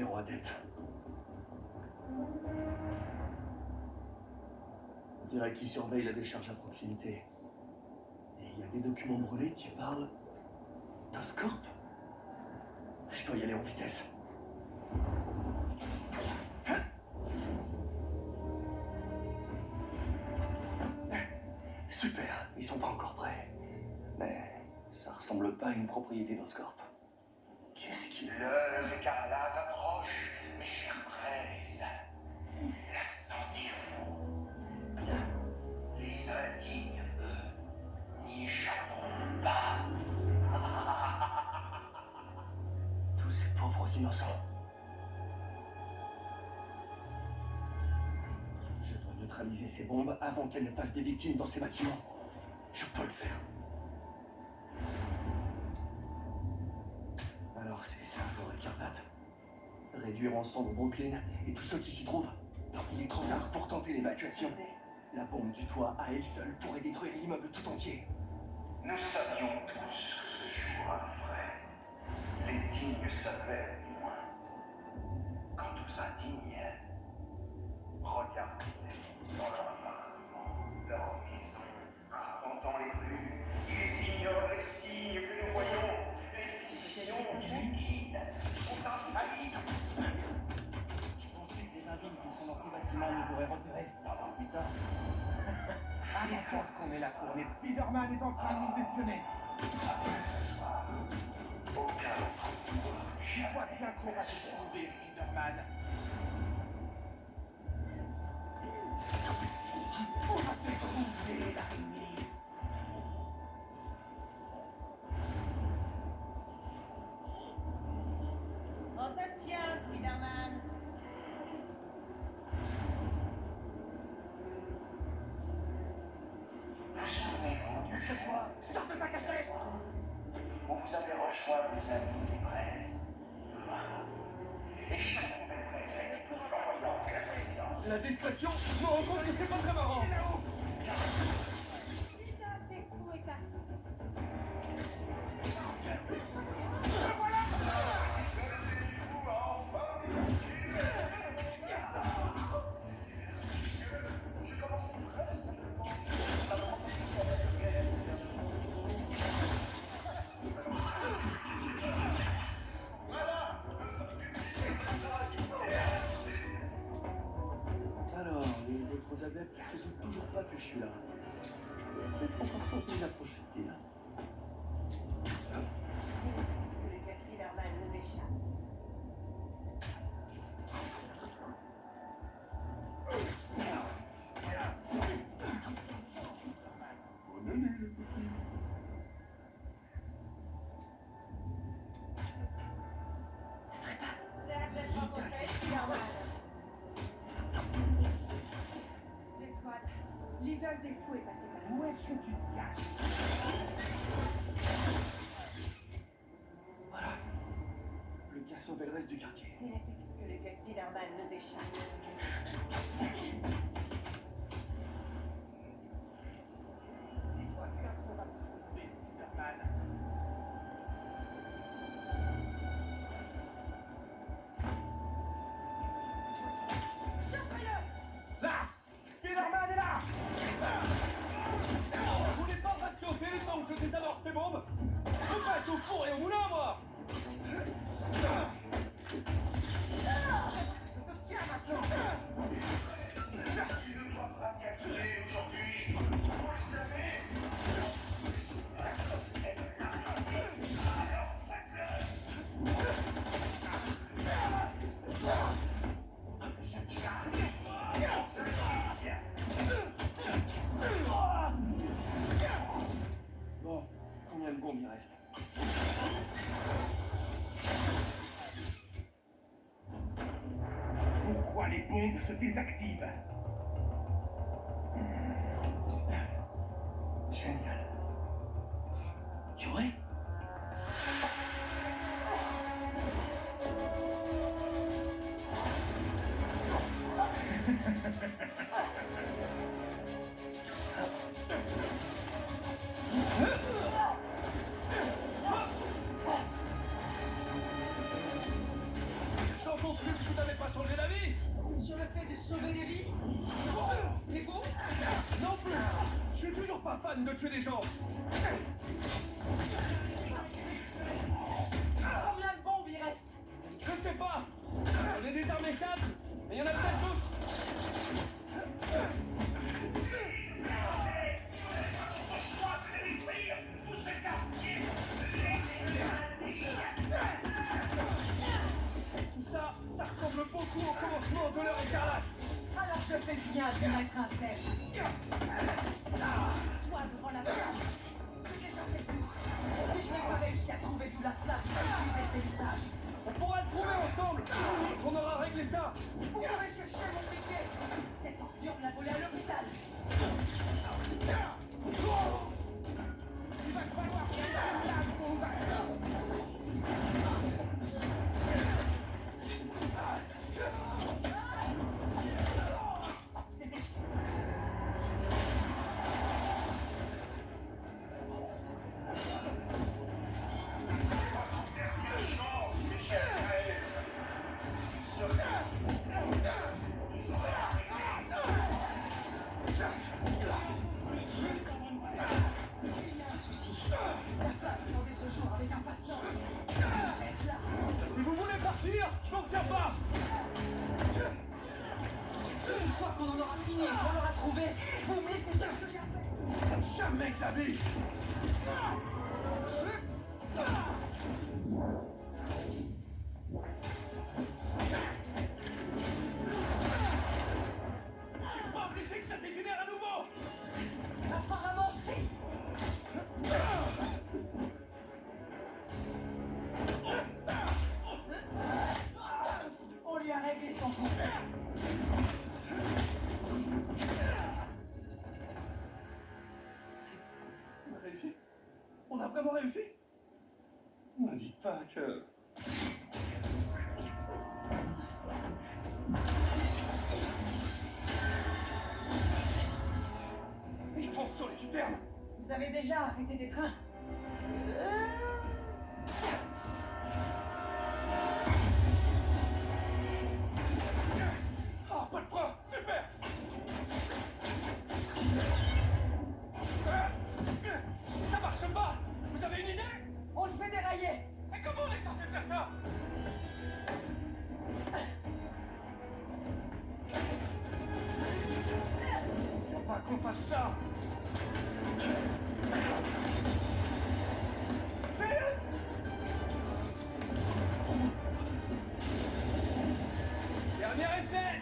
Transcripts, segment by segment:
0 adepte. On dirait qu'ils surveillent la décharge à proximité. Et il y a des documents brûlés qui parlent d'Oscorp. Je dois y aller en vitesse. Super, ils sont pas encore prêts. Mais ça ressemble pas à une propriété d'Oscorp. Qu'est-ce qu'il... L'heure écarlate approche, mes chers frères. La sentirez-vous? Les indignes, eux, n'y échapperont pas. Tous ces pauvres innocents. Je dois neutraliser ces bombes avant qu'elles ne fassent des victimes dans ces bâtiments. Je peux le faire. Alors c'est ça, l'heure écarlate. Réduire ensemble Brooklyn et tous ceux qui s'y trouvent. Il est trop tard pour tenter l'évacuation. La bombe du toit à elle seule pourrait détruire l'immeuble tout entier. Nous savions tous que ce jour arriverait. Les dignes savaient, du moins. Quant aux indignes, regardez dans leur appartement, leur maison, arpentant les rues, ils ignorent les signes que nous voyons, les visions qui guident, sont infaillibles. Je pensais que les indignes qui sont dans ces bâtiments nous auraient repérés. Putain. Ah, je pense qu'on est là pour les... Spider-Man est en train de nous espionner. Aucun. Je vois bien qu'on va te trouver, Spider-Man. On va te trouver, l'araignée. On te tient, Spider-Man. Vous souvenez-vous du jour Sors de ta cachette. où vous avez rejoint vos amis des braises? Et chaque nouvelle braise est plus flamboyante que la précédente. La discrétion me rend compte que c'est pas très marrant. Putain, tes coups écartés. Alors, les autres adeptes ne se doutent toujours pas que je suis là. Je vais peut-être encore tenter une approche subtile. Que Spider-Man nous échappe. T'as rencontré Spider-Man. L'étoile, l'idole des fous est passée par là. Où est-ce que tu te caches? Voilà. Le gars sauver le reste du quartier. Il est exclu que Spider-Man nous échappe. Dis-toi bien qu'on va te trouver, Spider-Man. Chope-le! Là! Spider-Man est là! Vous n'êtes pas patienté le temps que je désamorce ces bombes? Je veux pas être au four et au moulin, moi! Je te tiens maintenant! Il ne doit pas capturer aujourd'hui. Vous le savez. Bon, combien de bombes il reste? Pourquoi les bombes se désactivent? Génial. Yuri? fan de tuer des gens. Combien de bombes il reste? Je sais pas. On est désarmé 4, mais il y en a peut-être d'autres. Tout ça, ça ressemble beaucoup au commencement de l'heure écarlate. Alors je fais bien d'y mettre un terme. Toi devant la flamme. J'ai déjà fait le tour. Mais je n'ai pas réussi à trouver d'où la flamme diffusait ses messages. On pourra le trouver ensemble. On aura réglé ça. Vous pourrez chercher mon piquet. Cette ordure me l'a volé à l'hôpital. Il va falloir que la flamme vous va. C'était... Il y a un souci. La flamme attendait ce jour avec impatience. Faites là. Si vous voulez partir, je m'en retiens pas. Une fois qu'on en aura fini et qu'on l'aura trouvé, vous me laissez faire ce que j'ai à faire. Jamais de la vie. C'est pas obligé que ça dégénère à nouveau. Apparemment, si. On lui a réglé son coup. On a réussi. On a vraiment réussi. Ne dites pas que... Ils foncent sur les citernes. Vous avez déjà arrêté des trains? Oh, pas de frein. Super. Ça marche pas. Vous avez une idée? On le fait dérailler. Mais comment on est censé faire ça? Faut pas qu'on fasse ça. Sérieux? Dernier essai.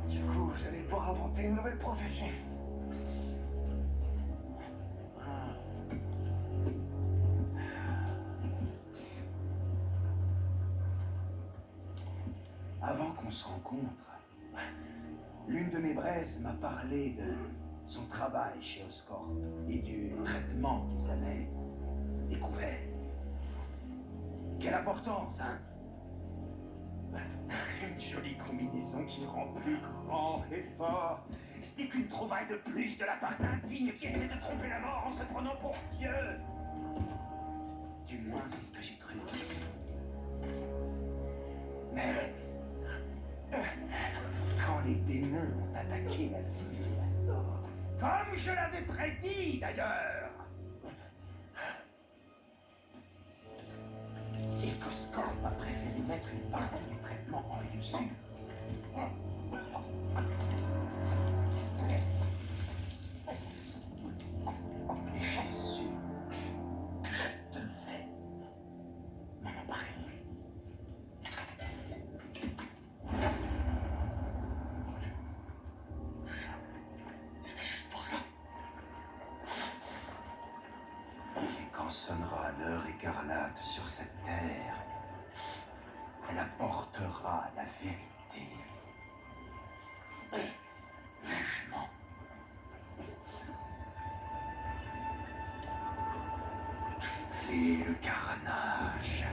Du coup, vous allez devoir inventer une nouvelle profession. Avant qu'on se rencontre, l'une de mes braises m'a parlé de son travail chez Oscorp et du traitement qu'ils avaient découvert. Quelle importance, hein? Une jolie combinaison qui rend plus grand et fort. Ce n'est qu'une trouvaille de plus de la part d'un digne qui essaie de tromper la mort en se prenant pour Dieu. Du moins, c'est ce que j'ai cru aussi. Mais... quand les démons ont attaqué la ville, comme je l'avais prédit d'ailleurs, et qu'Oscorp a préféré mettre une partie du traitement en lieu sûr. J'ai su que je devais m'en emparer. C'était juste pour ça. Et quand sonnera l'heure écarlate sur cette terre, elle apportera la vérité. Jugement. carnage.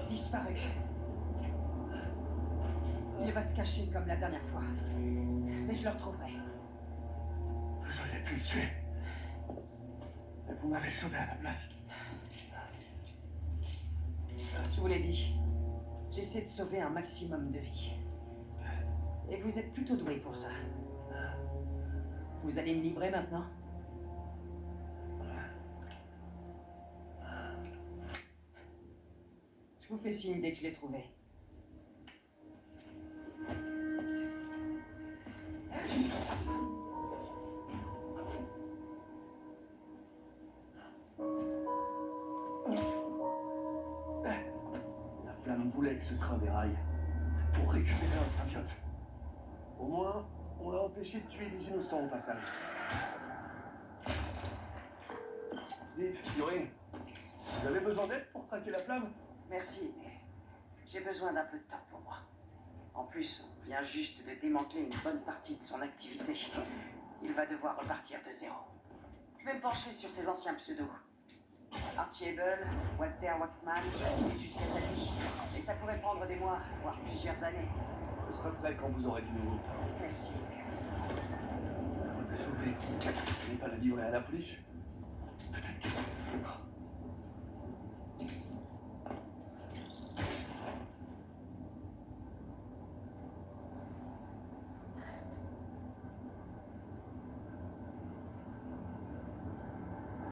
Disparu. Il va se cacher comme la dernière fois. Mais je le retrouverai. Vous auriez pu le tuer. Mais vous m'avez sauvé à la place. Je vous l'ai dit. J'essaie de sauver un maximum de vies. Et vous êtes plutôt doué pour ça. Vous allez me livrer maintenant? Je vous fais signe dès que je l'ai trouvé. La flamme voulait que ce train déraille pour récupérer un symbiote. Au moins, on a empêché de tuer des innocents au passage. Dites, Yuri, vous avez besoin d'aide pour traquer la flamme? Merci, mais j'ai besoin d'un peu de temps pour moi. En plus, on vient juste de démanteler une bonne partie de son activité. Il va devoir repartir de zéro. Je vais me pencher sur ses anciens pseudos. Archie Able, Walter Wachtman, Titus Casati. Et ça pourrait prendre des mois, voire plusieurs années. Je serai prêt quand vous aurez du nouveau. Merci. Vous l'avez sauvé. Vous n'allez pas la livrer à la police?